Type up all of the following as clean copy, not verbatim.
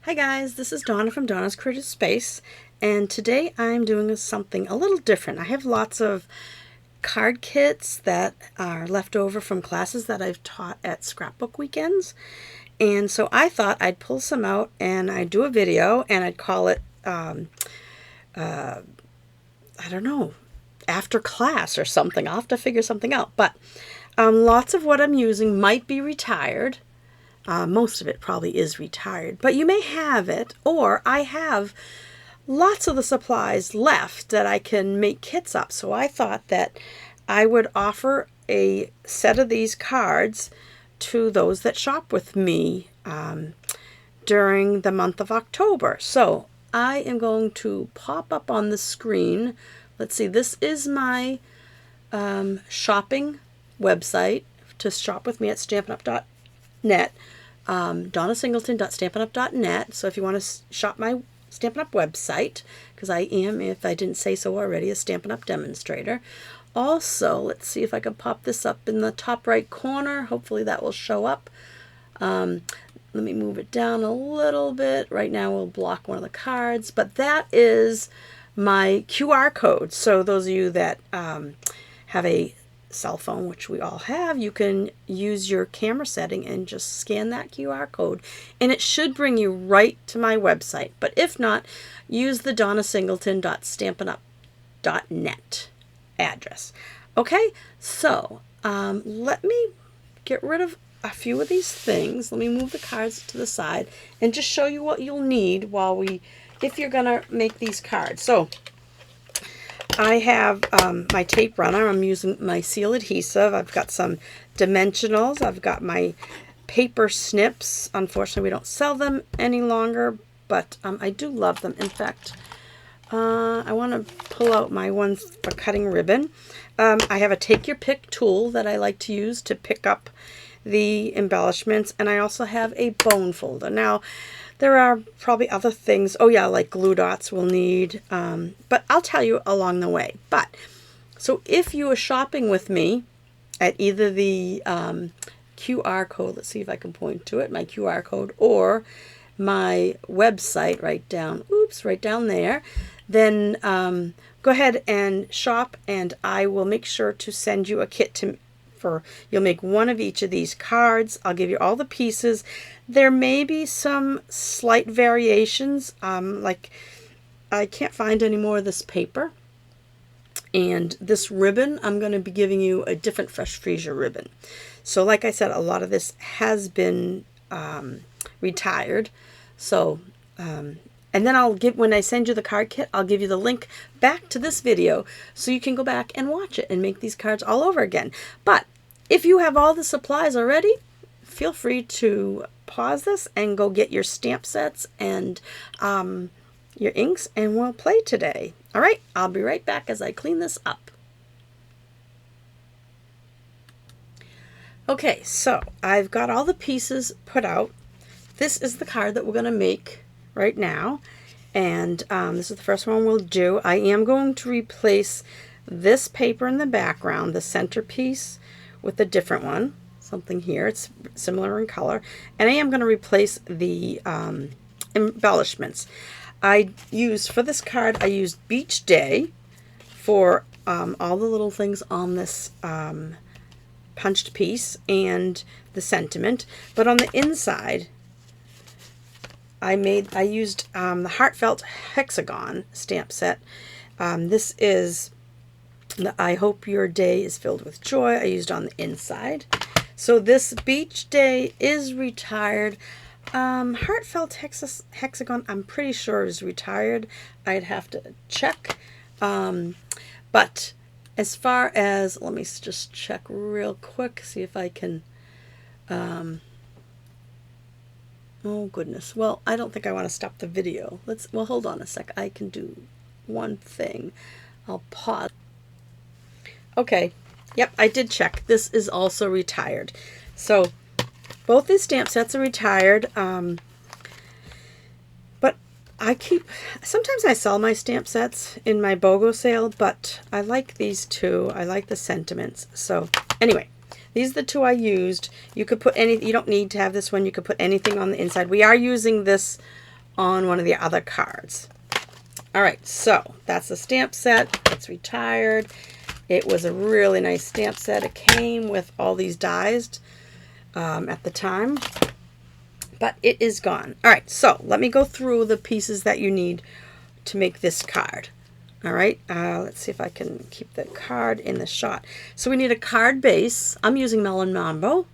Hi guys, this is Donna from Donna's Creative Space, and today I'm doing something a little different. I have lots of card kits that are left over from classes that I've taught at scrapbook weekends, and so I thought I'd pull some out and I'd do a video and I'd call it, I don't know, after class or something. I'll have to figure something out, but lots of what I'm using might be retired. Most of it probably is retired, but you may have it, or I have lots of the supplies left that I can make kits up. So I thought that I would offer a set of these cards to those that shop with me during the month of October. So I am going to pop up on the screen. Let's see, this is my shopping website to shop with me at stampinup.net. DonnaSingleton.stampinup.net. So if you want to shop my Stampin' Up website, because I am, if I didn't say so already, a Stampin' Up demonstrator. Also, let's see if I can pop this up in the top right corner. Hopefully that will show up. Let me move it down a little bit. Right now we'll block one of the cards, but that is my QR code. So those of you that have a cell phone, which we all have, you can use your camera setting and just scan that QR code and it should bring you right to my website. But if not, use the DonnaSingleton.stampinup.net address. Okay, so let me get rid of a few of these things. Let me move the cards to the side and just show you what you'll need if you're gonna make these cards. So I have my tape runner. I'm using my seal adhesive. I've got some dimensionals. I've got my paper snips. Unfortunately, we don't sell them any longer, but I do love them. In fact, I want to pull out my ones for cutting ribbon. I have a take your pick tool that I like to use to pick up the embellishments, and I also have a bone folder. Now, there are probably other things. Oh yeah, like glue dots we'll need, but I'll tell you along the way. But so if you are shopping with me at either the QR code, let's see if I can point to it, my QR code, or my website right down there, then go ahead and shop, and I will make sure to send you a kit you'll make one of each of these cards. I'll give you all the pieces. There may be some slight variations, like I can't find any more of this paper. And this ribbon, I'm going to be giving you a different Fresh Freesia ribbon. So like I said, a lot of this has been retired. So, and then when I send you the card kit, I'll give you the link back to this video so you can go back and watch it and make these cards all over again. But if you have all the supplies already, feel free to pause this and go get your stamp sets and your inks, and we'll play today. All right, I'll be right back as I clean this up. Okay, so I've got all the pieces put out. This is the card that we're going to make right now, and this is the first one we'll do. I am going to replace this paper in the background, the centerpiece, with a different one, something here. It's similar in color, and I am going to replace the embellishments. For this card, I used Beach Day for all the little things on this punched piece and the sentiment, but on the inside I used the Heartfelt Hexagon stamp set. This is I hope your day is filled with joy. I used on the inside. So this Beach Day is retired. Heartfelt Hexagon, I'm pretty sure is retired. I'd have to check. But as far as, let me just check real quick, see if I can, oh goodness. Well, I don't think I want to stop the video. Well, hold on a sec. I can do one thing. I'll pause. Okay, yep, I did check. This is also retired. So both these stamp sets are retired, but sometimes I sell my stamp sets in my BOGO sale, but I like these two. I like the sentiments. So anyway, these are the two I used. You could put you don't need to have this one. You could put anything on the inside. We are using this on one of the other cards. All right, so that's the stamp set. It's retired. It was a really nice stamp set. It came with all these dies at the time, but it is gone. All right, so let me go through the pieces that you need to make this card. All right, let's see if I can keep the card in the shot. So we need a card base. I'm using Melon Mambo.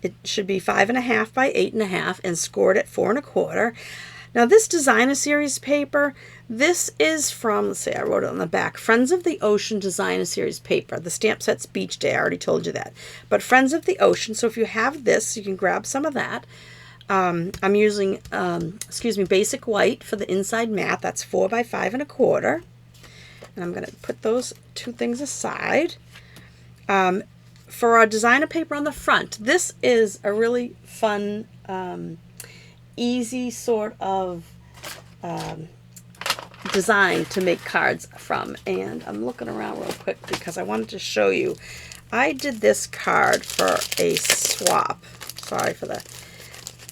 It should be 5.5 by 8.5 and scored at 4 1/4. Now this Designer Series paper, this is from, let's see, I wrote it on the back, Friends of the Ocean Designer Series paper. The stamp set's Beach Day, I already told you that. But Friends of the Ocean, so if you have this, you can grab some of that. I'm using, Basic White for the inside mat. That's 4 by 5 1/4. And I'm going to put those two things aside. For our designer paper on the front, this is a really fun, easy sort of design to make cards from. And I'm looking around real quick because I wanted to show you. I did this card for a swap. Sorry for the...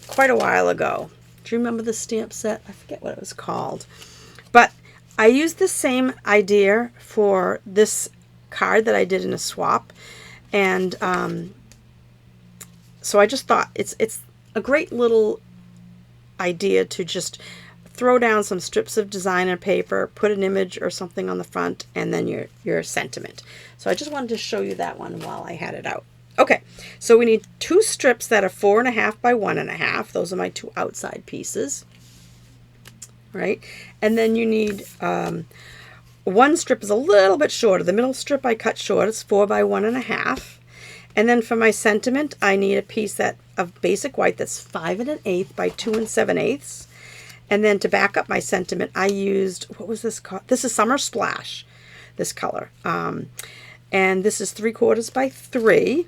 quite a while ago. Do you remember the stamp set? I forget what it was called. But I used the same idea for this card that I did in a swap. And so I just thought it's a great little idea to just throw down some strips of designer paper, put an image or something on the front, and then your sentiment. So I just wanted to show you that one while I had it out. Okay, so we need 2 strips that are 4.5 by 1.5. Those are my 2 outside pieces. Right? And then you need, 1 strip is a little bit shorter. The middle strip I cut short. It's 4 by 1.5. And then for my sentiment, I need a piece of Basic White that's 5 1/8 by 2 7/8. And then to back up my sentiment, I used, what was this called? This is Summer Splash, this color. And this is 3/4 by 3.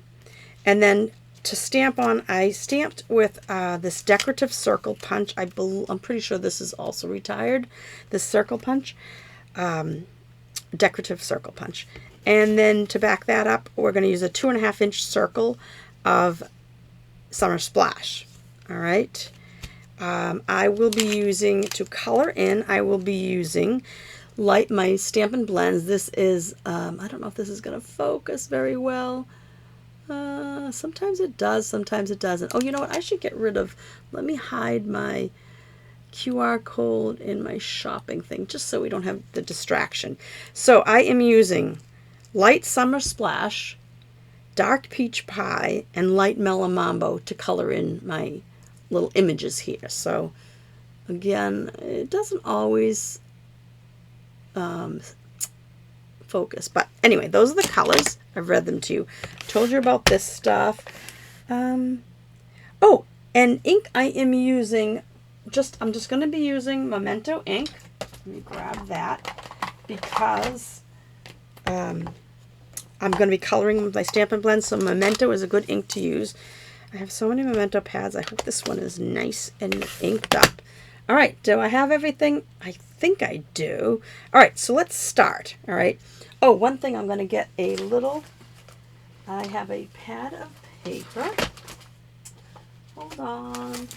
And then to stamp on, I stamped with this decorative circle punch. I'm pretty sure this is also retired, this circle punch, decorative circle punch. And then to back that up, we're going to use a 2.5-inch circle of Summer Splash. All right. I will be using, to color in, I will be using my Stampin' Blends. This is, I don't know if this is going to focus very well. Sometimes it does, sometimes it doesn't. Oh, you know what? I should get rid of, let me hide my QR code in my shopping thing, just so we don't have the distraction. So I am using Light Summer Splash, Dark Peach Pie, and Light Melon Mambo to color in my little images here. So again, it doesn't always focus, but anyway, those are the colors. I've read them to you. Told you about this stuff. Oh, and ink I am using, I'm just going to be using Memento ink. Let me grab that because I'm going to be coloring with my Stampin' Blend, so Memento is a good ink to use. I have so many Memento pads. I hope this one is nice and inked up. All right, do I have everything? I think I do. All right, so let's start. All right. Oh, one thing, I'm going to get a little, I have a pad of paper. Hold on.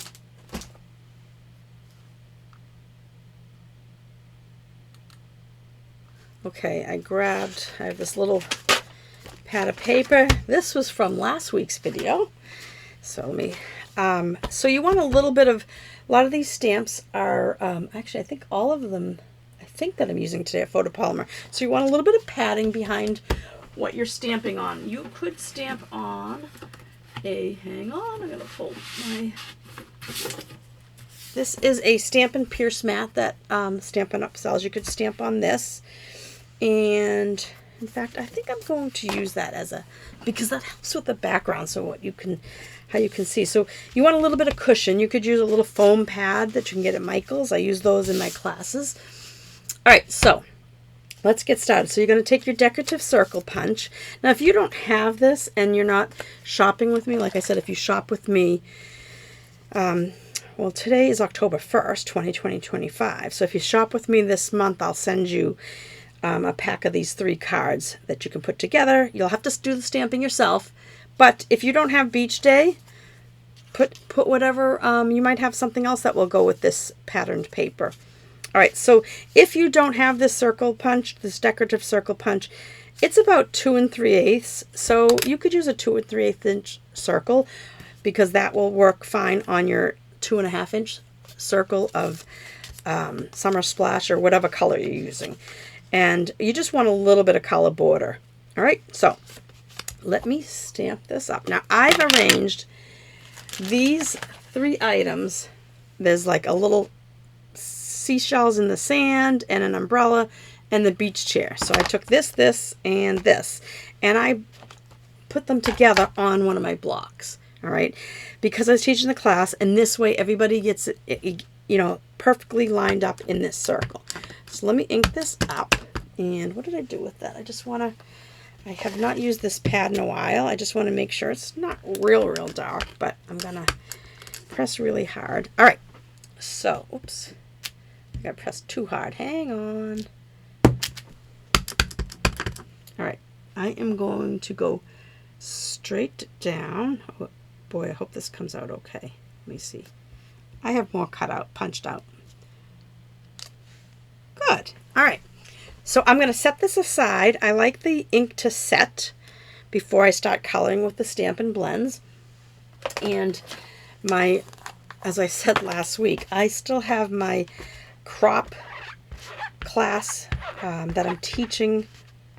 Okay, I have this little pad of paper. This was from last week's video. So let me, so you want a little bit of, a lot of these stamps are, actually I think all of them, I think that I'm using today are photopolymer. So you want a little bit of padding behind what you're stamping on. You could stamp on hang on, I'm going to pull my, this is a Stampin' Pierce mat that Stampin' Up! Sells. You could stamp on this. And in fact, I think I'm going to use that because that helps with the background, so how you can see. So you want a little bit of cushion. You could use a little foam pad that you can get at Michael's. I use those in my classes. All right, so let's get started. So you're going to take your decorative circle punch. Now, if you don't have this and you're not shopping with me, like I said, if you shop with me, well, today is October 1st, 2025. So if you shop with me this month, I'll send you a pack of these 3 cards that you can put together. You'll have to do the stamping yourself. But if you don't have Beach Day, put whatever, you might have something else that will go with this patterned paper. All right, so if you don't have this circle punch, this decorative circle punch, it's about 2 3/8. So you could use a 2 3/8 inch circle, because that will work fine on your 2.5 inch circle of Summer Splash or whatever color you're using. And you just want a little bit of color border. All right, so let me stamp this up. Now I've arranged these 3 items. There's like a little seashells in the sand and an umbrella and the beach chair. So I took this, and this, and I put them together on one of my blocks. All right, because I was teaching the class, and this way everybody gets it, you know, perfectly lined up in this circle. So let me ink this up. And what did I do with that? I have not used this pad in a while. I just want to make sure it's not real dark, but I'm gonna press really hard. All right, so oops, I got pressed too hard. Hang on. All right, I am going to go straight down. Oh, boy, I hope this comes out okay. Let me see. I have more cut out, punched out. Good. All right. So I'm going to set this aside. I like the ink to set before I start coloring with the Stampin' Blends. And my, as I said last week, I still have my crop class that I'm teaching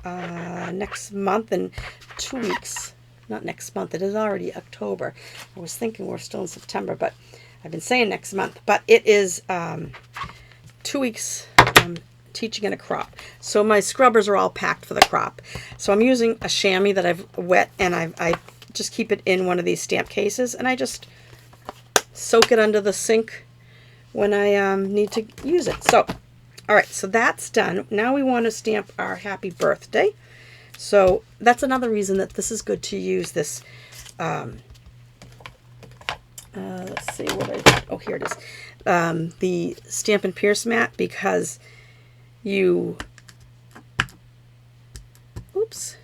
next month in 2 weeks. Not next month, it is already October. I was thinking we're still in September, but I've been saying next month. But it is 2 weeks teaching in a crop. So my scrubbers are all packed for the crop. So I'm using a chamois that I've wet, and I just keep it in one of these stamp cases, and I just soak it under the sink when I need to use it. So, all right, so that's done. Now we want to stamp our happy birthday. So that's another reason that this is good to use this. Let's see what I did. Oh, here it is. The Stampin' Pierce mat, because you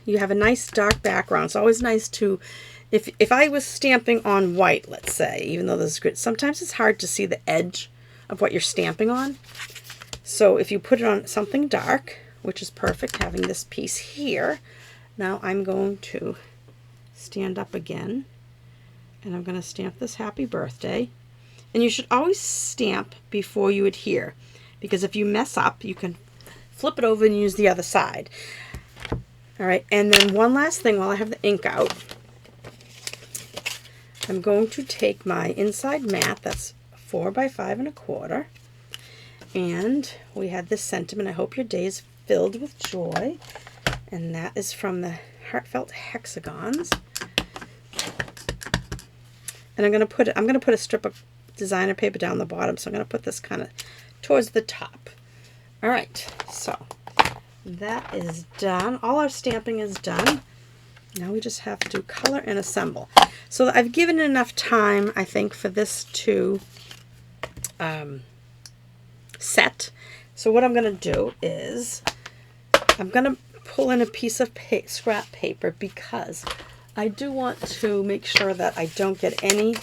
have a nice dark background. It's always nice to, if I was stamping on white, let's say, even though this is good, sometimes it's hard to see the edge of what you're stamping on. So if you put it on something dark, which is perfect, having this piece here. Now I'm going to stand up again, and I'm going to stamp this happy birthday. And you should always stamp before you adhere, because if you mess up, you can flip it over and use the other side. All right, and then one last thing while I have the ink out. I'm going to take my inside mat, that's 4 by 5 1/4, and we had this sentiment, I hope your day is filled with joy, and that is from the Heartfelt Hexagons. And I'm going to put a strip of designer paper down the bottom, so I'm going to put this kind of towards the top. All right, so that is done. All our stamping is done. Now we just have to color and assemble. So I've given enough time, I think, for this to set. So what I'm going to do is I'm going to pull in a piece of scrap paper, because I do want to make sure that I don't get any.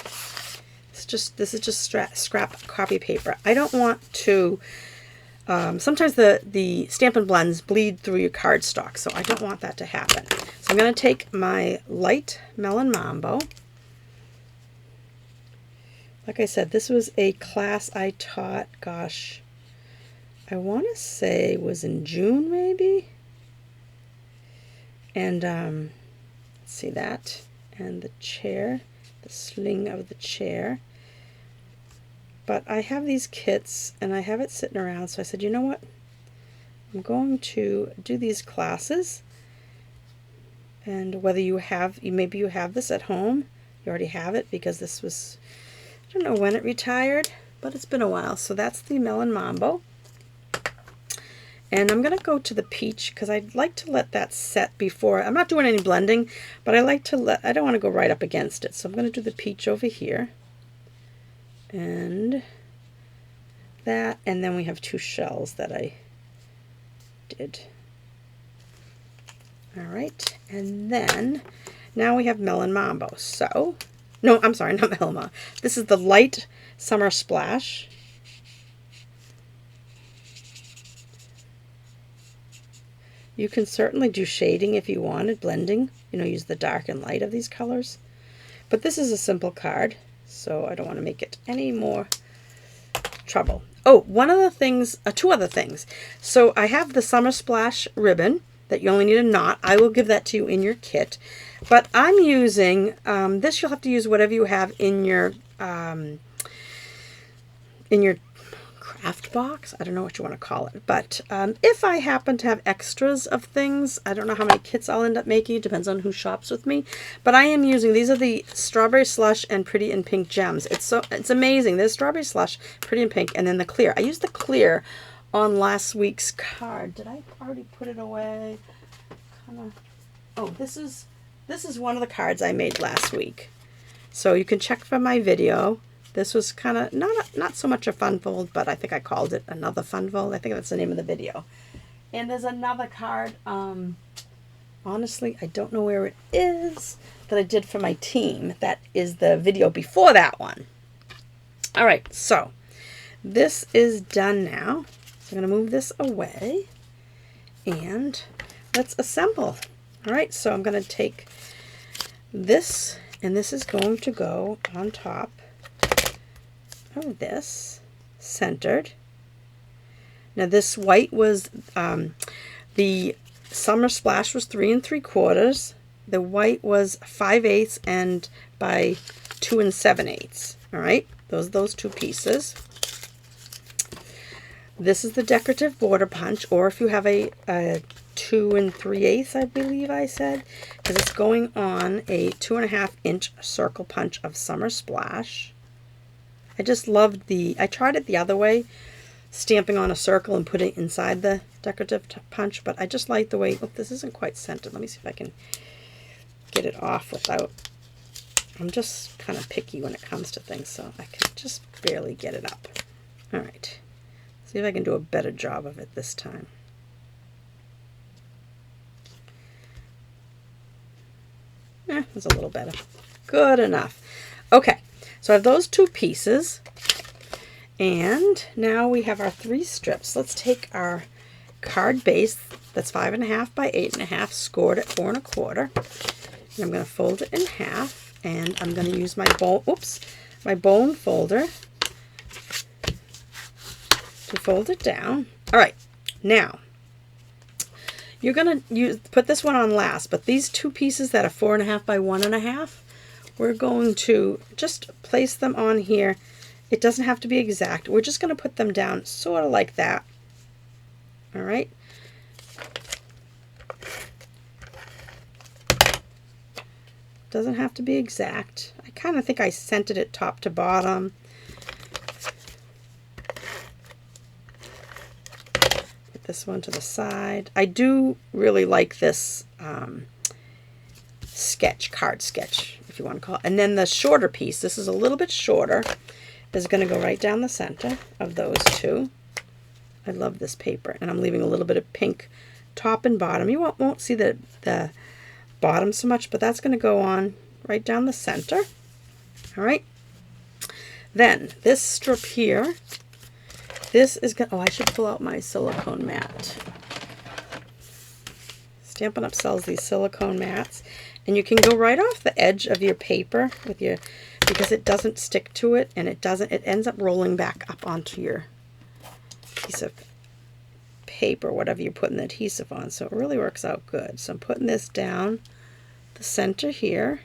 This is just scrap copy paper. I don't want to. Sometimes the Stampin' Blends bleed through your cardstock, so I don't want that to happen. So I'm going to take my light Melon Mambo. Like I said, this was a class I taught, gosh, I want to say it was in June maybe. And let's see that. And the chair, the sling of the chair. But I have these kits and I have it sitting around, so I said, you know what? I'm going to do these classes. And whether you have, maybe you have this at home, you already have it, because this was, I don't know when it retired, but it's been a while. So that's the Melon Mambo. And I'm going to go to the peach, because I'd like to let that set before. I'm not doing any blending, but I like to let, I don't want to go right up against it. So I'm going to do the peach over here. And that, and then we have 2 shells that I did. All right, and then now we have Melon Mambo. So No, I'm sorry, not Melima. This is the Light Summer Splash. You can certainly do shading if you wanted, blending, you know, use the dark and light of these colors. But this is a simple card, so I don't want to make it any more trouble. Oh, one of the things, two other things. So I have the Summer Splash ribbon that you only need a knot. I will give that to you in your kit. But I'm using, this you'll have to use whatever you have in your craft box. I don't know what you want to call it. But if I happen to have extras of things, I don't know how many kits I'll end up making. It depends on who shops with me. But I am using, these are the Strawberry Slush and Pretty in Pink Gems. It's amazing. There's Strawberry Slush, Pretty in Pink, and then the clear. I used the clear on last week's card. Did I already put it away? Oh, this is one of the cards I made last week. So you can check for my video. This was kind of not so much a fun fold, but I think I called it another fun fold. I think that's the name of the video. And there's another card. Honestly, I don't know where it is, that I did for my team. That is the video before that one. All right, so this is done now. So I'm going to move this away and let's assemble. All right, so I'm going to take this, and this is going to go on top of this, centered. Now this white was, the Summer Splash was 3 3/4. The white was 5/8 and by 2 7/8. All right, those two pieces. This is the decorative border punch, or if you have a 2 3/8, I believe I said, because it's going on a 2.5 inch circle punch of Summer Splash. I just loved I tried it the other way, stamping on a circle and putting it inside the decorative punch, but I just like the way, oh, this isn't quite centered. Let me see if I can get it off without, I'm just kind of picky when it comes to things, so I can just barely get it up. All right, see if I can do a better job of it this time. That's a little better. Good enough. Okay, so I have those two pieces, and now we have our 3 strips. Let's take our card base that's 5.5 by 8.5, scored at 4 1/4. And I'm going to fold it in half, and I'm going to use my my bone folder to fold it down. All right, now you're going to put this one on last, but these two pieces that are 4.5 by 1.5, we're going to just place them on here. It doesn't have to be exact. We're just going to put them down sort of like that. All right. Doesn't have to be exact. I kind of think I centered it top to bottom. Put this one to the side. I do really like this card sketch, if you want to call it. And then the shorter piece, this is a little bit shorter, is going to go right down the center of those two. I love this paper, and I'm leaving a little bit of pink top and bottom. You won't see the bottom so much, but that's going to go on right down the center. All right. Then this strip here, this is going to, oh, I should pull out my silicone mat. Stampin' Up! Sells these silicone mats, and you can go right off the edge of your paper with your, because it doesn't stick to it, and it ends up rolling back up onto your piece of paper, whatever you're putting the adhesive on. So it really works out good. So I'm putting this down the center here.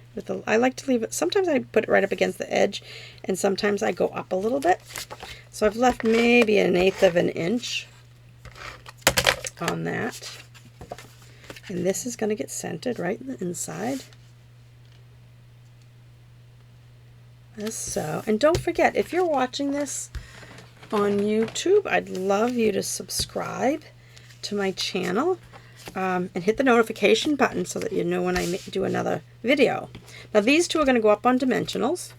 I like to leave it, sometimes I put it right up against the edge, and sometimes I go up a little bit. So I've left maybe 1/8 of an inch on that. And this is going to get centered right in the inside. As so. And don't forget, if you're watching this on YouTube, I'd love you to subscribe to my channel and hit the notification button so that you know when I do another video. Now these two are going to go up on dimensionals.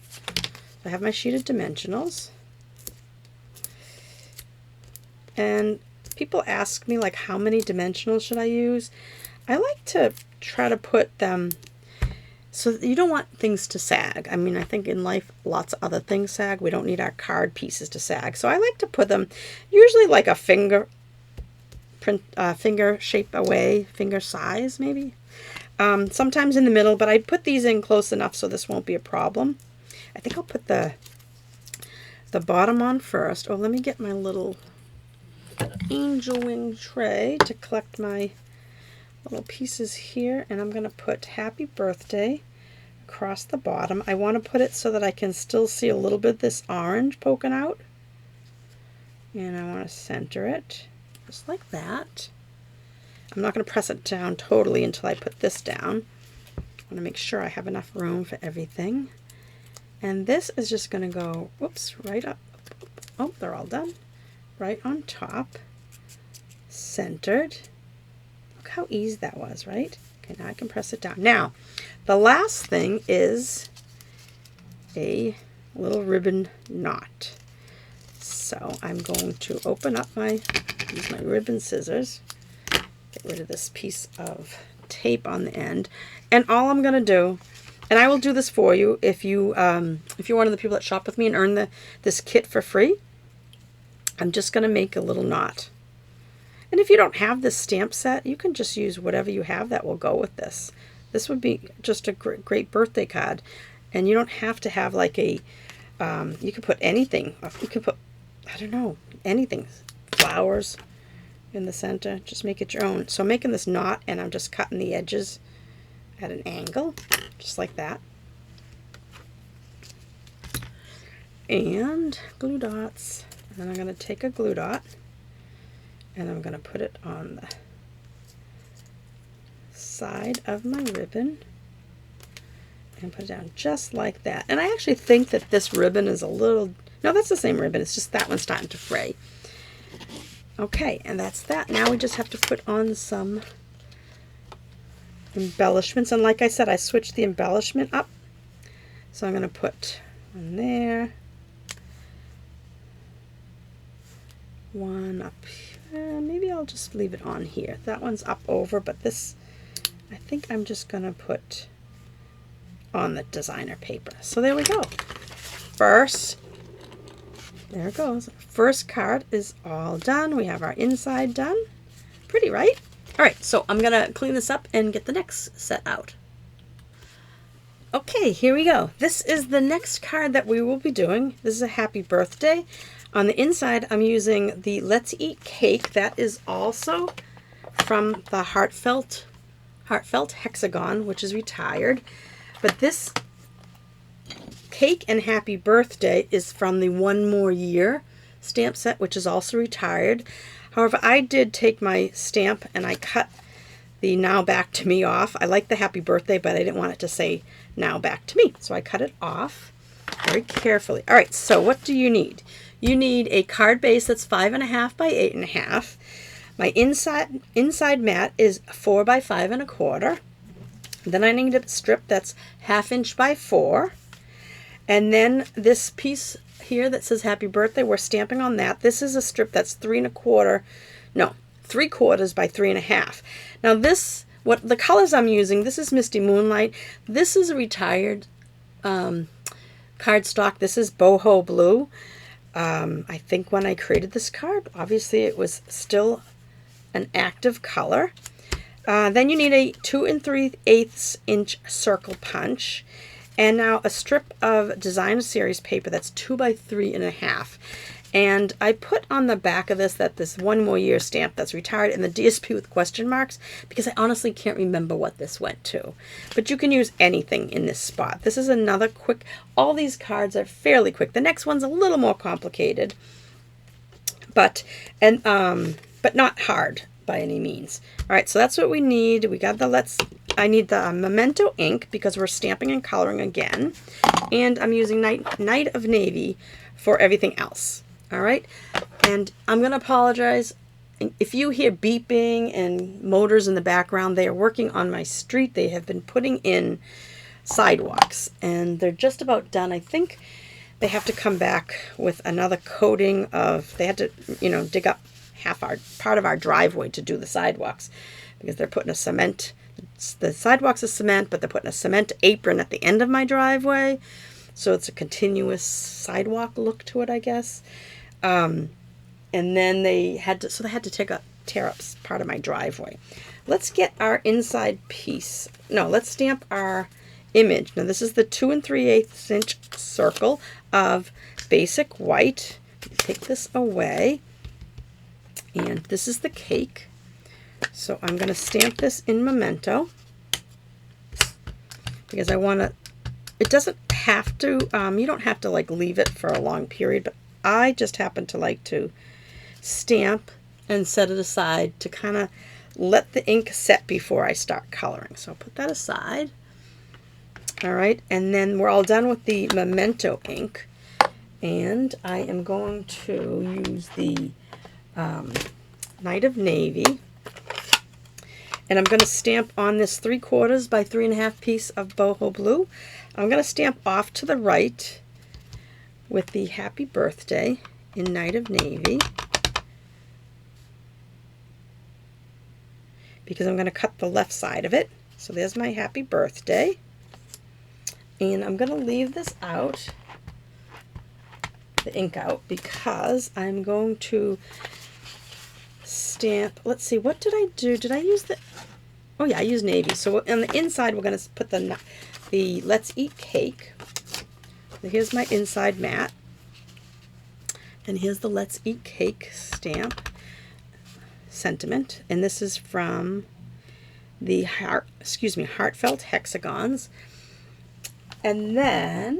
I have my sheet of dimensionals. And people ask me, like, how many dimensionals should I use? I like to try to put them So you don't want things to sag. I mean, I think in life lots of other things sag. We don't need our card pieces to sag. So I like to put them usually like a finger shape away, finger size maybe. Sometimes in the middle, but I put these in close enough so this won't be a problem. I think I'll put the bottom on first. Oh, let me get my little angel wing tray to collect my little pieces here, and I'm going to put happy birthday across the bottom. I want to put it so that I can still see a little bit of this orange poking out, and I want to center it just like that. I'm not going to press it down totally until I put this down. I want to make sure I have enough room for everything, and this is just going to go, whoops, right up. Oh, they're all done. Right on top, centered. Look how easy that was, right? Okay, now I can press it down. Now, the last thing is a little ribbon knot. So I'm going to open up use my ribbon scissors, get rid of this piece of tape on the end, and all I'm going to do, and I will do this for you if you're one of the people that shop with me and earn this kit for free. I'm just going to make a little knot. And if you don't have this stamp set, you can just use whatever you have that will go with this. This would be just a great birthday card. And you don't have to have like you can put anything. You can put, I don't know, anything. Flowers in the center. Just make it your own. So I'm making this knot, and I'm just cutting the edges at an angle, just like that. And glue dots. And then I'm going to take a glue dot, and I'm going to put it on the side of my ribbon and put it down just like that. And I actually think that this ribbon is a little, no, that's the same ribbon, it's just that one's starting to fray. Okay, and that's that. Now we just have to put on some embellishments, and like I said, I switched the embellishment up. So I'm going to put one there, one up here. Maybe I'll just leave it on here. That one's up over, but this I think I'm just gonna put on the designer paper. So there we go. First, there it goes. First card is all done. We have our inside done. Pretty, right? All right, so I'm gonna clean this up and get the next set out. Okay, here we go. This is the next card that we will be doing. This is a happy birthday. On the inside, I'm using the Let's Eat Cake. That is also from the Heartfelt Hexagon, which is retired. But this cake and happy birthday is from the One More Year stamp set, which is also retired. However, I did take my stamp and I cut the Now Back to Me off. I like the happy birthday, but I didn't want it to say Now Back to Me. So I cut it off very carefully. All right, so what do you need? You need a card base that's 5.5 by 8.5. My inside mat is 4 by 5.25. Then I need a strip that's 1/2 inch by 4. And then this piece here that says Happy Birthday, we're stamping on that. This is a strip that's 3.25, no, 3/4 by 3.5. Now this, what the colors I'm using, this is Misty Moonlight. This is a retired cardstock. This is Boho Blue. I think when I created this card, obviously it was still an active color. Then you need a 2 3/8 inch circle punch, and now a strip of designer series paper that's 2 by 3.5. And I put on the back of this that this One More Year stamp that's retired and the DSP with question marks, because I honestly can't remember what this went to. But you can use anything in this spot. This is another quick, all these cards are fairly quick. The next one's a little more complicated, but not hard by any means. All right, so that's what we need. We got I need the Memento ink because we're stamping and coloring again. And I'm using Night of Navy for everything else. All right, and I'm going to apologize if you hear beeping and motors in the background. They are working on my street. They have been putting in sidewalks, and they're just about done. I think they have to come back with another coating of, they had to, dig up part of our driveway to do the sidewalks, because they're putting a cement the sidewalks are cement, but they're putting a cement apron at the end of my driveway. So it's a continuous sidewalk look to it, I guess. And then they had to tear up part of my driveway. Let's get our inside piece. No, let's stamp our image. Now this is the 2 3/8 inch circle of basic white. Take this away. And this is the cake. So I'm going to stamp this in Memento because I want to, it doesn't have to, you don't have to like leave it for a long period, but I just happen to like to stamp and set it aside to kind of let the ink set before I start coloring. So I'll put that aside. All right, and then we're all done with the Memento ink, and I am going to use the Night of Navy, and I'm going to stamp on this 3/4 by 3.5 piece of boho blue. I'm going to stamp off to the right with the Happy Birthday in Night of Navy, because I'm going to cut the left side of it. So there's my Happy Birthday, and I'm going to leave this out, the ink out, because I'm going to stamp, let's see, what did I do? Did I use the, oh yeah, I used navy. So on the inside we're going to put the Let's Eat Cake. So here's my inside mat, and here's the Let's Eat Cake stamp sentiment, and this is from the Heartfelt Hexagons. And then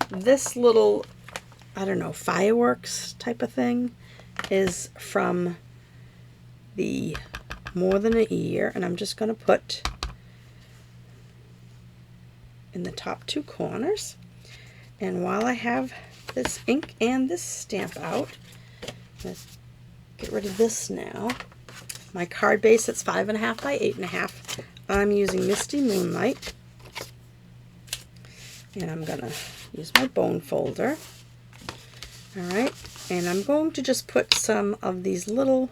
this little, I don't know, fireworks type of thing is from the More Than a Year, and I'm just going to put in the top 2 corners. And while I have this ink and this stamp out, let's get rid of this now. My card base, that's 5.5 by 8.5. I'm using Misty Moonlight, and I'm going to use my bone folder. All right, and I'm going to just put some of these little,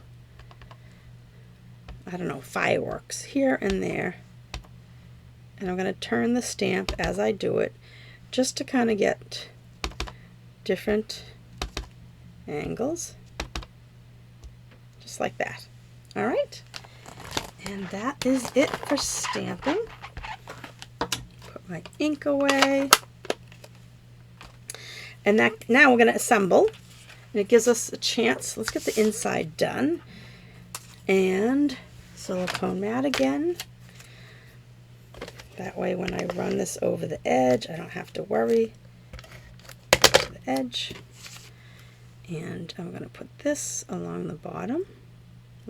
I don't know, fireworks here and there. And I'm going to turn the stamp as I do it, just to kind of get different angles, just like that. All right, and that is it for stamping. Put my ink away. And that, now we're going to assemble, and it gives us a chance. Let's get the inside done. And silicone mat again. That way when I run this over the edge, I don't have to worry. To the edge. And I'm going to put this along the bottom,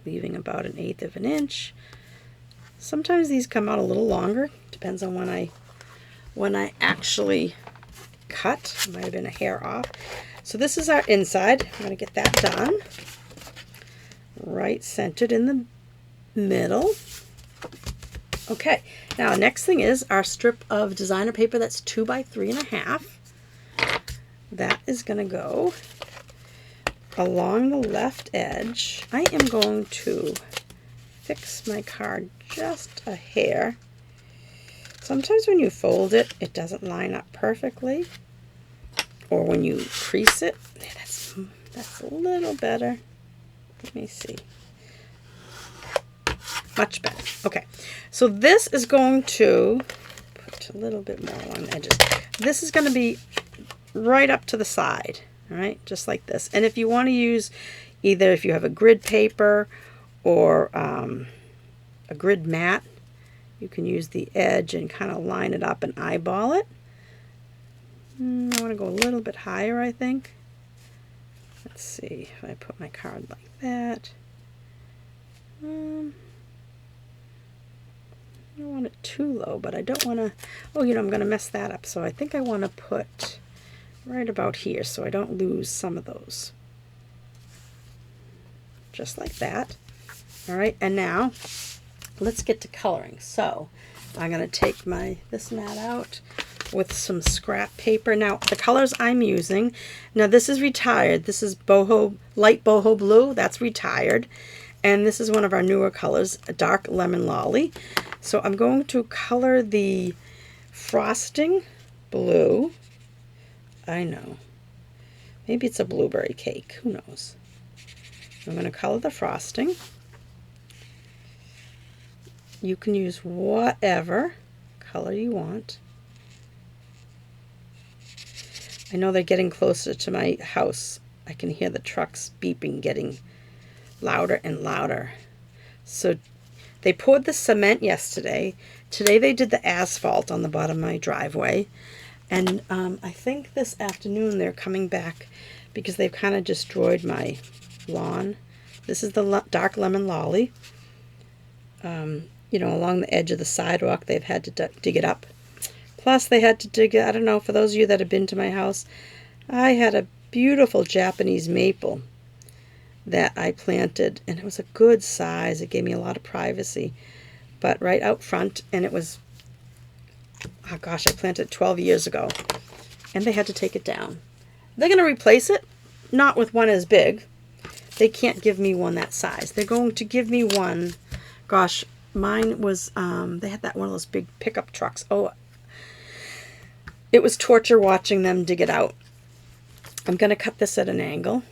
leaving about 1/8 of an inch. Sometimes these come out a little longer. Depends on when I actually cut. Might have been a hair off. So this is our inside. I'm going to get that done. Right centered in the middle. Okay, now next thing is our strip of designer paper that's 2 by 3.5. That is going to go along the left edge. I am going to fix my card just a hair. Sometimes when you fold it, it doesn't line up perfectly. Or when you crease it, that's a little better. Let me see. Much better. Okay, so this is going to put a little bit more along the edges. This is going to be right up to the side, all right, just like this. And if you want to use either, if you have a grid paper or a grid mat, you can use the edge and kind of line it up and eyeball it. I want to go a little bit higher, I think. Let's see if I put my card like that. I don't want it too low, but I don't want to, oh, you know, I'm going to mess that up. So I think I want to put right about here so I don't lose some of those. Just like that. All right, and now let's get to coloring. So I'm going to take this mat out with some scrap paper. Now the colors I'm using, now this is retired. This is light boho blue. That's retired. And this is one of our newer colors, a dark lemon lolly. So I'm going to color the frosting blue. I know. Maybe it's a blueberry cake. Who knows? I'm going to color the frosting. You can use whatever color you want. I know they're getting closer to my house. I can hear the trucks beeping, getting louder and louder. So they poured the cement yesterday. Today they did the asphalt on the bottom of my driveway. And I think this afternoon they're coming back because they've kind of destroyed my lawn. This is the dark lemon lolly. You know, along the edge of the sidewalk, they've had to dig it up. Plus, they had to dig, I don't know, for those of you that have been to my house, I had a beautiful Japanese maple that I planted, and it was a good size. It gave me a lot of privacy, but right out front, and it was, oh gosh, I planted it 12 years ago, and they had to take it down. They're going to replace it, not with one as big. They can't give me one that size. They're going to give me one, gosh, mine was, they had that one of those big pickup trucks. Oh, it was torture watching them dig it out. I'm going to cut this at an angle.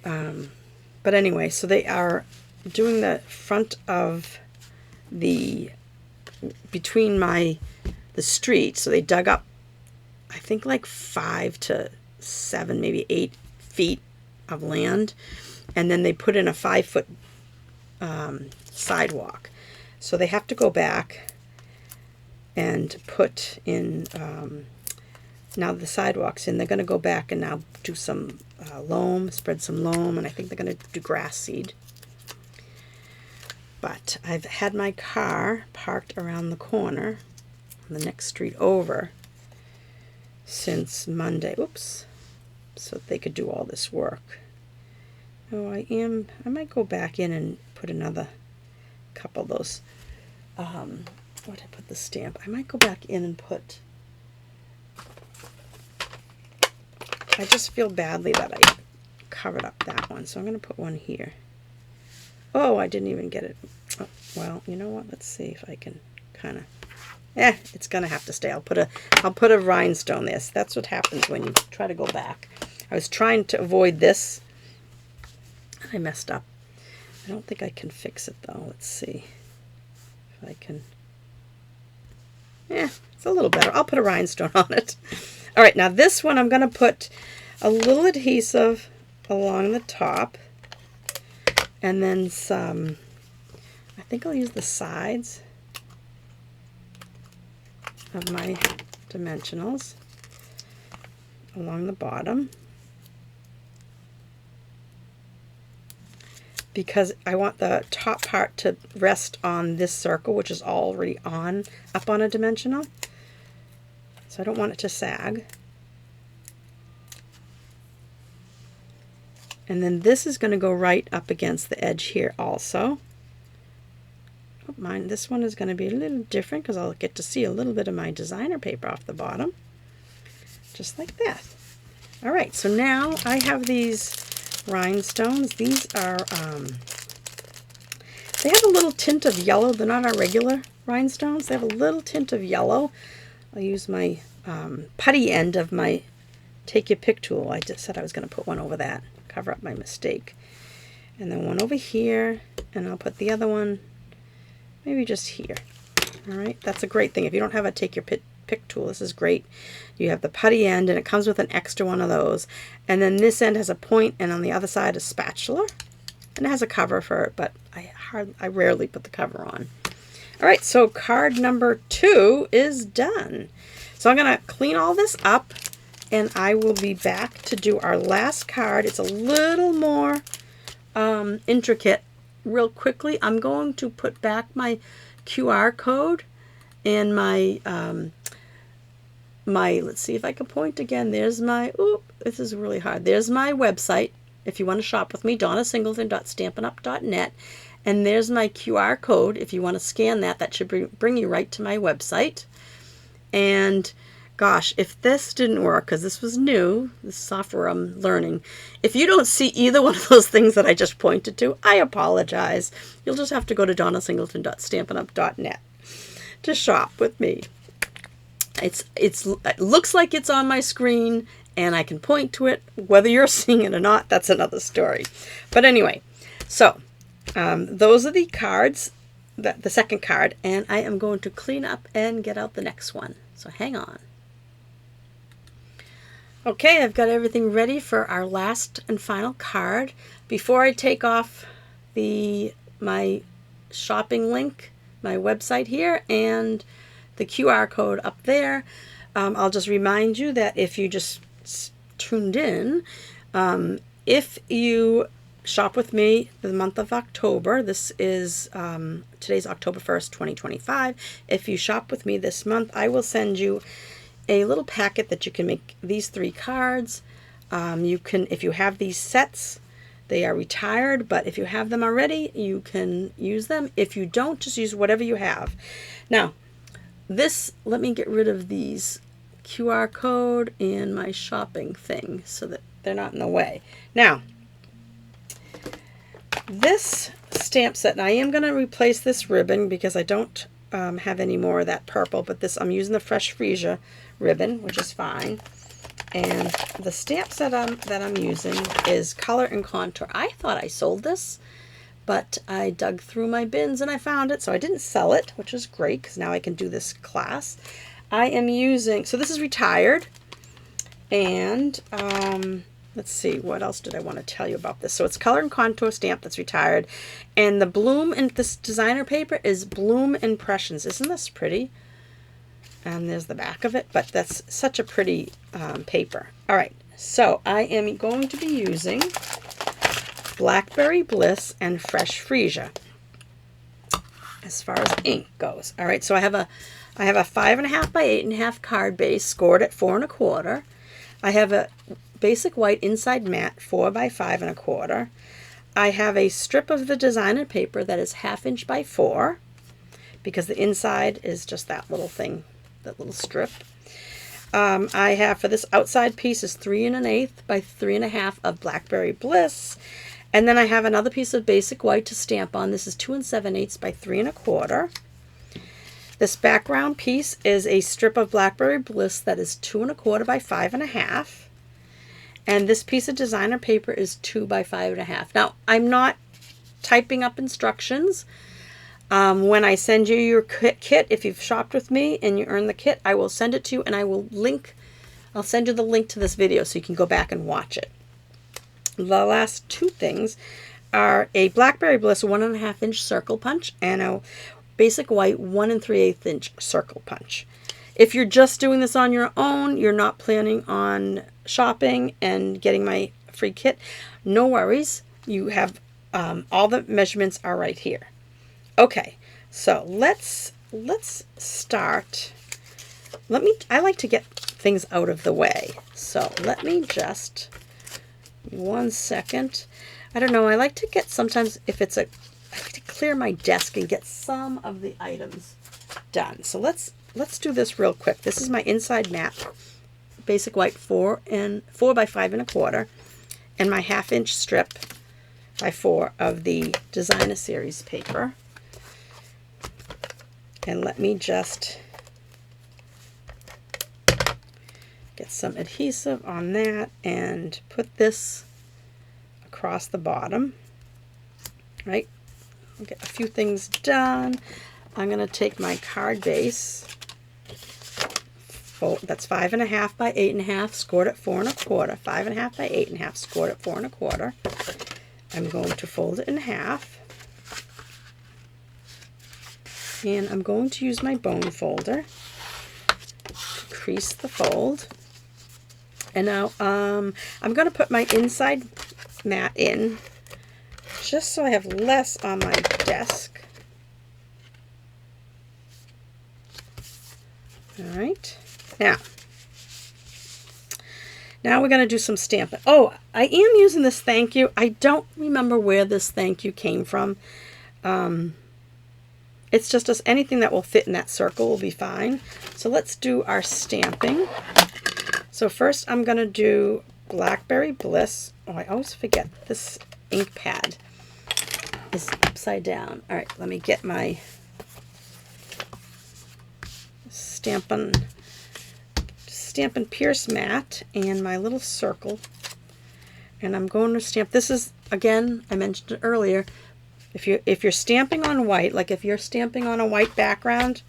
But anyway, so they are doing the front of the, between the street. So they dug up, I think like 5 to 7, maybe 8 feet of land. And then they put in a 5-foot sidewalk. So they have to go back and put in, now the sidewalk's in, they're going to go back and now do some loam, spread some loam, and I think they're going to do grass seed. But I've had my car parked around the corner on the next street over since Monday. Oops. So they could do all this work. Oh, I might go back in and put another couple of those, where did I put the stamp? I might go back in and put, I just feel badly that I covered up that one, so I'm going to put one here. Oh, I didn't even get it. Oh, well, you know what? Let's see if I can kind of, it's going to have to stay. I'll put a rhinestone there. So that's what happens when you try to go back. I was trying to avoid this. I messed up. I don't think I can fix it though. Let's see if I can. It's a little better. I'll put a rhinestone on it. All right, now this one I'm going to put a little adhesive along the top, and then some, I think I'll use the sides of my dimensionals along the bottom, because I want the top part to rest on this circle, which is already up on a dimensional. So I don't want it to sag. And then this is going to go right up against the edge here also. Oh, this one is going to be a little different because I'll get to see a little bit of my designer paper off the bottom. Just like that. All right, so now I have these rhinestones. These are, they have a little tint of yellow. They're not our regular rhinestones. They have a little tint of yellow. I'll use my putty end of my Take Your Pick tool. I just said I was going to put one over that, cover up my mistake. And then one over here, and I'll put the other one maybe just here. All right, that's a great thing. If you don't have a Take Your Pick tool, this is great. You have the putty end, and it comes with an extra one of those. And then this end has a point, and on the other side a spatula. And it has a cover for it, but I rarely put the cover on. All right, so card number 2 is done. So I'm going to clean all this up, and I will be back to do our last card. It's a little more intricate. Real quickly, I'm going to put back my QR code and my, let's see if I can point again. There's my, this is really hard. There's my website. If you want to shop with me, donnasingleton.stampinup.net. And there's my QR code. If you want to scan that, that should bring you right to my website. And gosh, if this didn't work, because this was new, this software I'm learning, if you don't see either one of those things that I just pointed to, I apologize. You'll just have to go to donnasingleton.stampinup.net to shop with me. It looks like it's on my screen, and I can point to it. Whether you're seeing it or not, that's another story. But anyway, so those are the cards, the second card, and I am going to clean up and get out the next one. So hang on. Okay, I've got everything ready for our last and final card. Before I take off my shopping link, my website here, and the QR code up there, I'll just remind you that if you just tuned in, if you shop with me the month of October, this is today's October 1st, 2025. If you shop with me this month, I will send you a little packet that you can make these 3 cards. You can, if you have these sets, they are retired, but if you have them already, you can use them. If you don't, just use whatever you have. Now, let me get rid of these QR code and my shopping thing so that they're not in the way. Now, this stamp set, and I am going to replace this ribbon because I don't have any more of that purple, but I'm using the Fresh Freesia ribbon, which is fine. And the stamp set that I'm using is Color and Contour. I thought I sold this, but I dug through my bins and I found it, so I didn't sell it, which is great because now I can do this class. I am using, so this is retired, and let's see, what else did I want to tell you about this? So it's Color and Contour stamp that's retired, and the bloom in this designer paper is Bloom Impressions. Isn't this pretty? And there's the back of it, but that's such a pretty paper. All right, so I am going to be using Blackberry Bliss and Fresh Freesia as far as ink goes. All right, so I have a 5.5 by 8.5 card base scored at 4 1/4. I have a basic white inside matte 4 by 5 1/4. I have a strip of the designer paper that is 1/2 inch by 4 because the inside is just that little thing, that little strip. I have, for this outside piece, is 3 1/8 by 3 1/2 of Blackberry Bliss. And then I have another piece of basic white to stamp on. This is 2 7/8 by 3 1/4. This background piece is a strip of Blackberry Bliss that is 2 1/4 by 5 1/2. And this piece of designer paper is 2 by 5 1/2. Now, I'm not typing up instructions. When I send you your kit, if you've shopped with me and you earn the kit, I will send it to you, and I'll send you the link to this video so you can go back and watch it. The last 2 things are a Blackberry Bliss 1 1/2 inch circle punch and a basic white 1 3/8 inch circle punch. If you're just doing this on your own, you're not planning on shopping and getting my free kit, no worries. You have all the measurements are right here. Okay, so let's start. I like to get things out of the way. So let me just, 1 second. I don't know, I like to get, sometimes if it's I like to clear my desk and get some of the items done. So let's do this real quick. This is my inside matte, basic white 4 by 5 1/4, and my 1/2 inch strip by 4 of the Designer Series paper. And let me just get some adhesive on that and put this across the bottom. Right? I'll get a few things done. I'm going to take my card base. That's 5 1/2 by 8 1/2, scored at 4 1/4. 5 1/2 by 8 1/2, scored at 4 1/4. I'm going to fold it in half. And I'm going to use my bone folder to crease the fold. And now I'm going to put my inside mat in just so I have less on my desk. All right. Now we're going to do some stamping. Oh, I am using this thank you. I don't remember where this thank you came from. It's just anything that will fit in that circle will be fine. So let's do our stamping. So first I'm going to do Blackberry Bliss. Oh, I always forget this ink pad is upside down. All right, let me get my Stampin' Pierce mat and my little circle. And I'm going to stamp. This is, again, I mentioned it earlier, if you're stamping on white, like if you're stamping on a white background,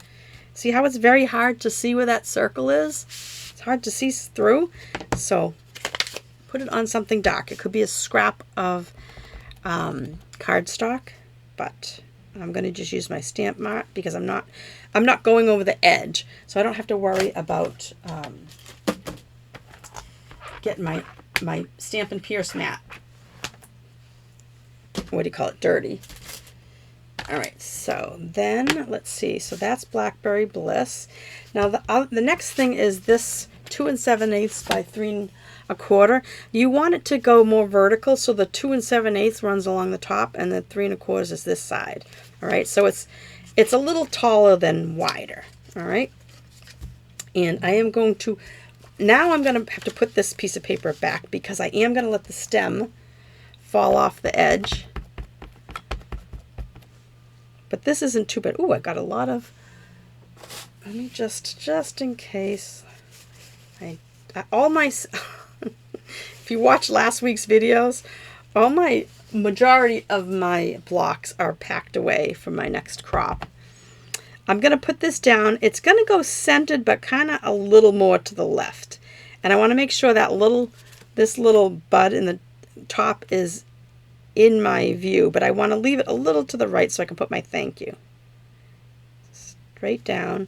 see how it's very hard to see where that circle is? It's hard to see through. So put it on something dark. It could be a scrap of cardstock, but I'm going to just use my stamp mat because I'm not going over the edge, so I don't have to worry about getting my Stampin' Pierce mat, what do you call it, dirty. All right, so then let's see. So that's Blackberry Bliss. Now the next thing is this 2 7/8 by 3 1/4. You want it to go more vertical, so the 2 7/8 runs along the top, and the 3 1/4 is this side. All right, so it's a little taller than wider. All right, and I am going to. Now I'm going to have to put this piece of paper back because I am going to let the stem fall off the edge. But this isn't too bad. Ooh, I got a lot of, let me just in case. All my, if you watch last week's videos, majority of my blocks are packed away for my next crop. I'm going to put this down. It's going to go centered, but kind of a little more to the left. And I want to make sure that this little bud in the top is in my view, but I want to leave it a little to the right so I can put my thank you. Straight down.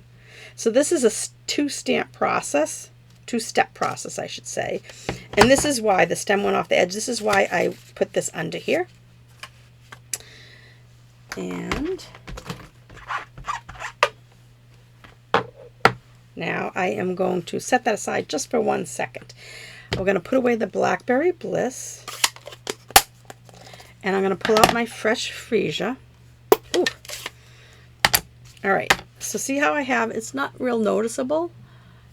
So this is a two-step process, I should say. And this is why the stem went off the edge. This is why I put this under here. And now I am going to set that aside just for 1 second. We're going to put away the Blackberry Bliss. And I'm going to pull out my fresh freesia. Ooh. All right. So see how I have, it's not real noticeable.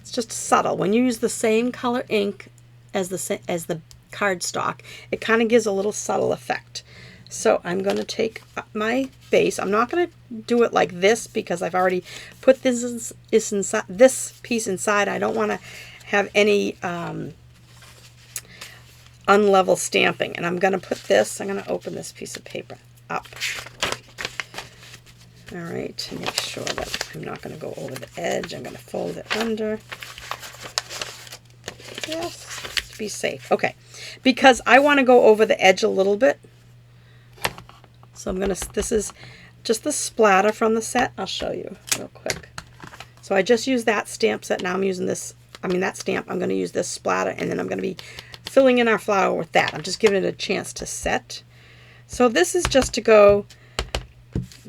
It's just subtle. When you use the same color ink as the cardstock, it kind of gives a little subtle effect. So I'm going to take my base. I'm not going to do it like this because I've already put this piece inside. I don't want to have any unlevel stamping. And I'm going to put this, I'm going to open this piece of paper up. All right, to make sure that I'm not going to go over the edge. I'm going to fold it under. Yes, to be safe. Okay, because I want to go over the edge a little bit. So I'm going to, this is just the splatter from the set. I'll show you real quick. So I just used that stamp set. Now I'm using this, that stamp. I'm going to use this splatter, and then I'm going to be filling in our flower with that. I'm just giving it a chance to set. So this is just to go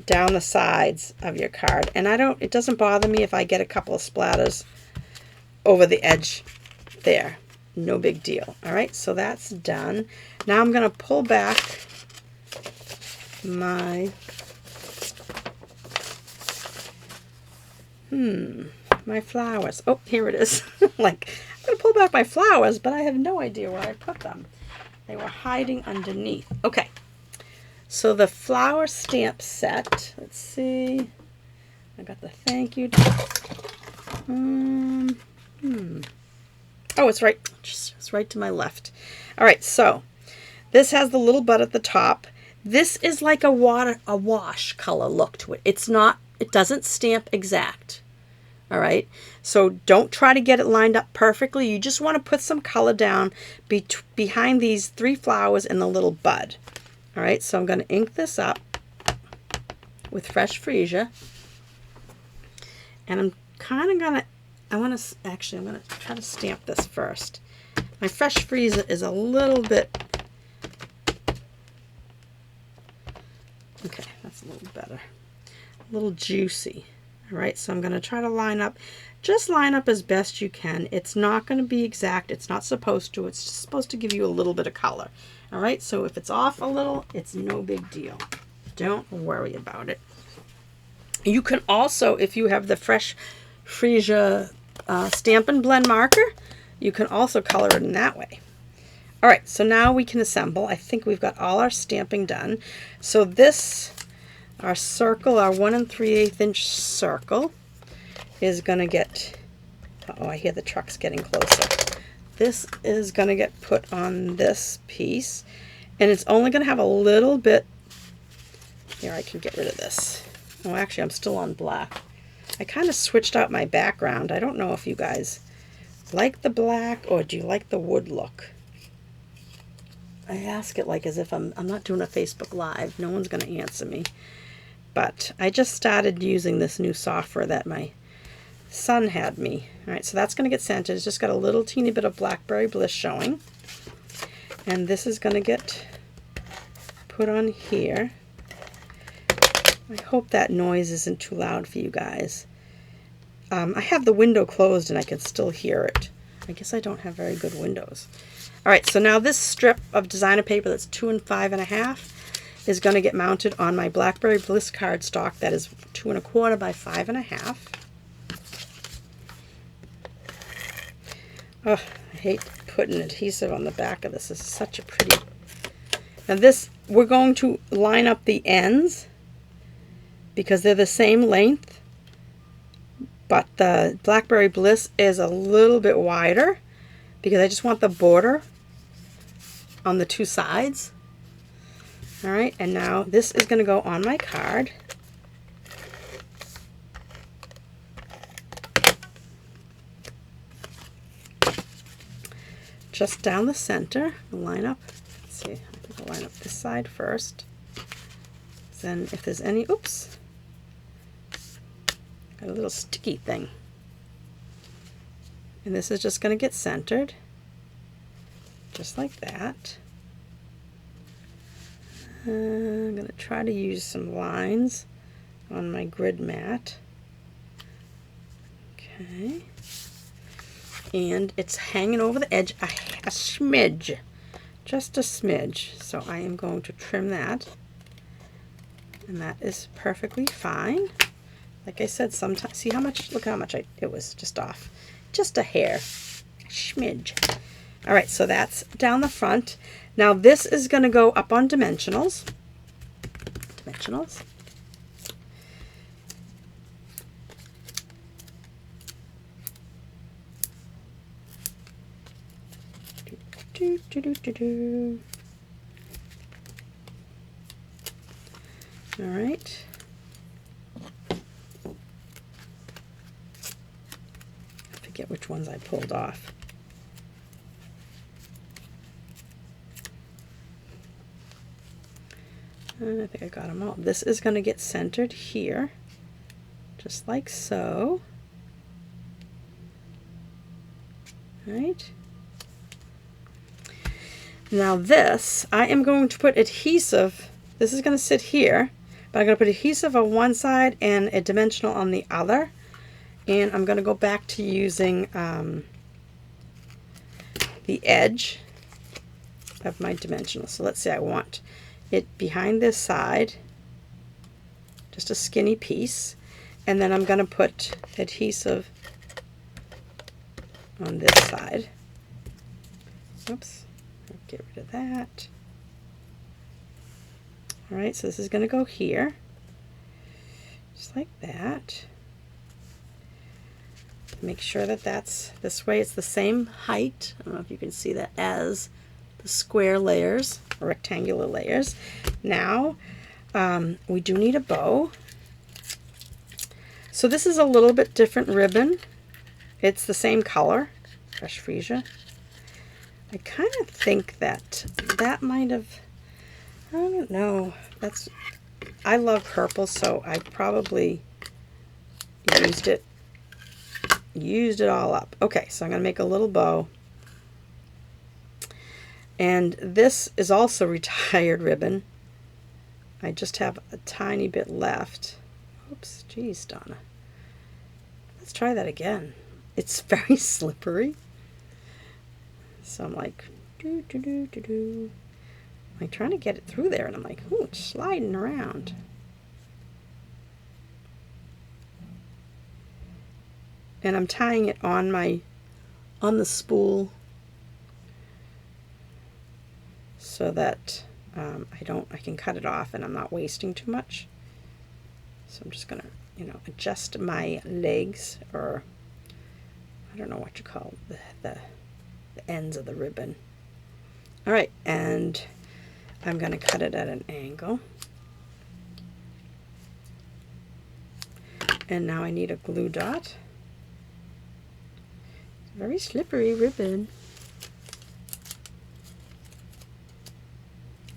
down the sides of your card. And it doesn't bother me if I get a couple of splatters over the edge there. No big deal. All right, so that's done. Now I'm going to pull back my my flowers. Oh, here it is. Like, I'm going to pull back my flowers, but I have no idea where I put them. They were hiding underneath. Okay. So the flower stamp set, let's see. I got the thank you. Oh, it's right. It's right to my left. All right, so this has the little bud at the top. This is like a wash color look to it. It's not, it doesn't stamp exact. All right, so don't try to get it lined up perfectly. You just want to put some color down behind these 3 flowers and the little bud. All right, so I'm going to ink this up with fresh freesia. And I'm kind of going to, I'm going to try to stamp this first. My fresh freesia is a little bit, okay, that's a little better. A little juicy. All right, so I'm going to try to line up, just line up as best you can. It's not going to be exact. It's not supposed to. It's just supposed to give you a little bit of color. All right, so if it's off a little, it's no big deal. Don't worry about it. You can also, if you have the Fresh Freesia Stamp and Blend marker, you can also color it in that way. All right, so now we can assemble. I think we've got all our stamping done. So this, our circle, our 1 3/8 inch circle is gonna get, oh, I hear the trucks getting closer. This is gonna get put on this piece, and it's only gonna have a little bit, here I can get rid of this. Oh, actually I'm still on black. I kind of switched out my background. I don't know if you guys like the black or do you like the wood look? I ask it like as if I'm not doing a Facebook Live. No one's going to answer me. But I just started using this new software that my son had me. All right, so that's going to get scented. It's just got a little teeny bit of Blackberry Bliss showing. And this is going to get put on here. I hope that noise isn't too loud for you guys. I have the window closed and I can still hear it. I guess I don't have very good windows. All right, so now this strip of designer paper that's 2 5.5 is going to get mounted on my Blackberry Bliss cardstock that is 2 1/4 by 5.5. Oh, I hate putting adhesive on the back of this. This is such a pretty... Now this, we're going to line up the ends because they're the same length, but the Blackberry Bliss is a little bit wider because I just want the border on the 2 sides. All right, and now this is going to go on my card. Just down the center, line up. Let's see, I think I'll line up this side first. Then if there's any, oops, got a little sticky thing. And this is just going to get centered, just like that. I'm going to try to use some lines on my grid mat. Okay. And it's hanging over the edge a smidge, just a smidge. So I am going to trim that. And that is perfectly fine. Like I said, sometimes, see how much, look how much it was just off. Just a hair, a smidge. All right, so that's down the front. Now this is going to go up on dimensionals. Dimensionals. Do, do, do, do, do. All right. I forget which ones I pulled off. And I think I got them all. This is going to get centered here, just like so. All right. Now this, I am going to put adhesive. This is going to sit here, but I'm going to put adhesive on one side and a dimensional on the other. And I'm going to go back to using the edge of my dimensional. So let's say I want it behind this side, just a skinny piece. And then I'm going to put adhesive on this side. Oops. Get rid of that. All right, so this is going to go here, just like that. Make sure that that's this way. It's the same height. I don't know if you can see that as the square layers or rectangular layers. Now, we do need a bow. So this is a little bit different ribbon. It's the same color, Fresh Freesia. I kind of think that that might have, I don't know, that's, I love purple, so I probably used it all up. Okay, so I'm going to make a little bow. And this is also retired ribbon. I just have a tiny bit left. Oops, geez, Donna. Let's try that again. It's very slippery. So I'm like, do, do, do, do, do. I'm trying to get it through there, and I'm like, ooh, it's sliding around. And I'm tying it on the spool so that I can cut it off and I'm not wasting too much. So I'm just gonna, adjust my legs, or I don't know what you call the ends of the ribbon. All right, and I'm gonna cut it at an angle. And now I need a glue dot. Very slippery ribbon.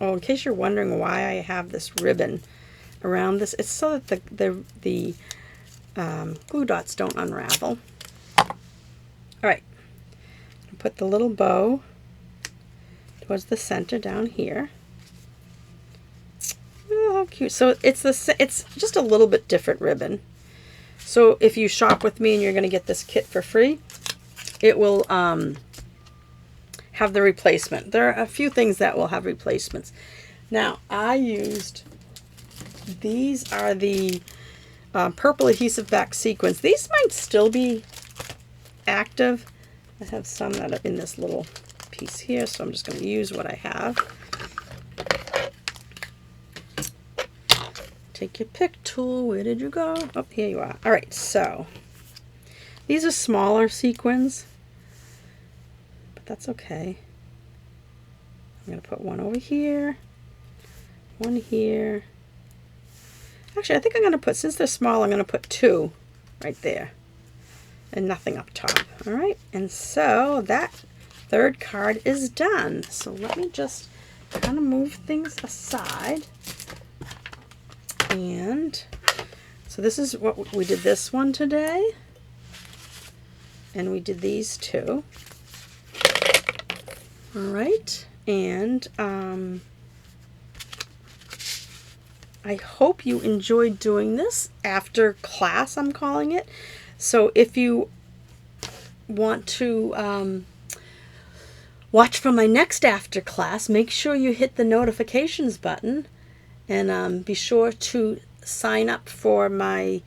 Oh, in case you're wondering why I have this ribbon around this, it's so that the glue dots don't unravel. All right, put the little bow towards the center down here. Oh, how cute! So it's just a little bit different ribbon. So if you shop with me and you're going to get this kit for free, it will have the replacement. There are a few things that will have replacements. Now, I used, these are the purple adhesive back sequins. These might still be active. I have some that are in this little piece here, so I'm just going to use what I have. Take your pick tool. Where did you go? Oh, here you are. All right, so these are smaller sequins, but that's okay. I'm going to put one over here, one here. Actually, I think I'm going to put, since they're small, I'm going to put two right there and nothing up top. All right, and so that third card is done. So let me just kind of move things aside. And so this is what we did, this one today, and we did these two. All right, and I hope you enjoyed doing this after class, I'm calling it. So if you want to watch for my next after class, make sure you hit the notifications button. And be sure to sign up for my,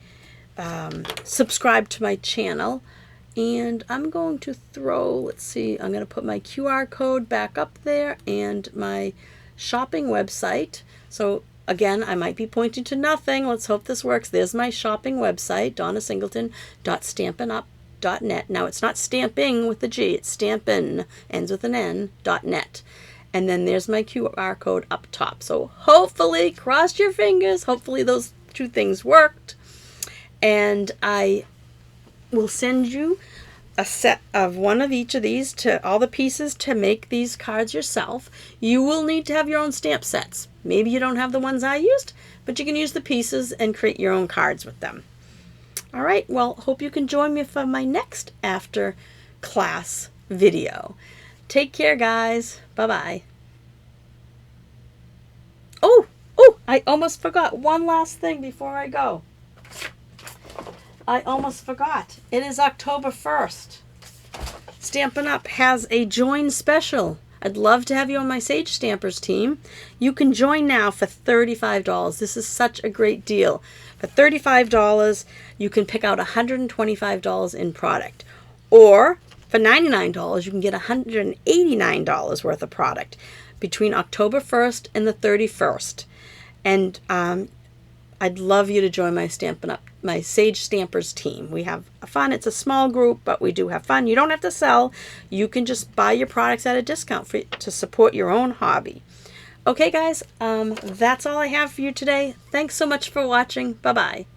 subscribe to my channel. And I'm going to throw, let's see, I'm going to put my QR code back up there and my shopping website. So again, I might be pointing to nothing. Let's hope this works. There's my shopping website, donnasingleton.stampinup.net. Now it's not stamping with the G, it's stampin', ends with an N.net. And then there's my QR code up top. So hopefully, cross your fingers, hopefully those two things worked. And I will send you a set of one of each of these, to all the pieces to make these cards yourself. You will need to have your own stamp sets. Maybe you don't have the ones I used, but you can use the pieces and create your own cards with them. All right, well, hope you can join me for my next after class video. Take care, guys. Bye-bye. Oh, I almost forgot one last thing before I go. I almost forgot. It is October 1st. Stampin' Up! Has a join special. I'd love to have you on my Sage Stampers team. You can join now for $35. This is such a great deal. For $35, you can pick out $125 in product. Or for $99, you can get $189 worth of product between October 1st and the 31st. And I'd love you to join my Stampin' Up! My Sage Stampers team. We have fun. It's a small group, but we do have fun. You don't have to sell. You can just buy your products at a discount to support your own hobby. Okay, guys, that's all I have for you today. Thanks so much for watching. Bye-bye.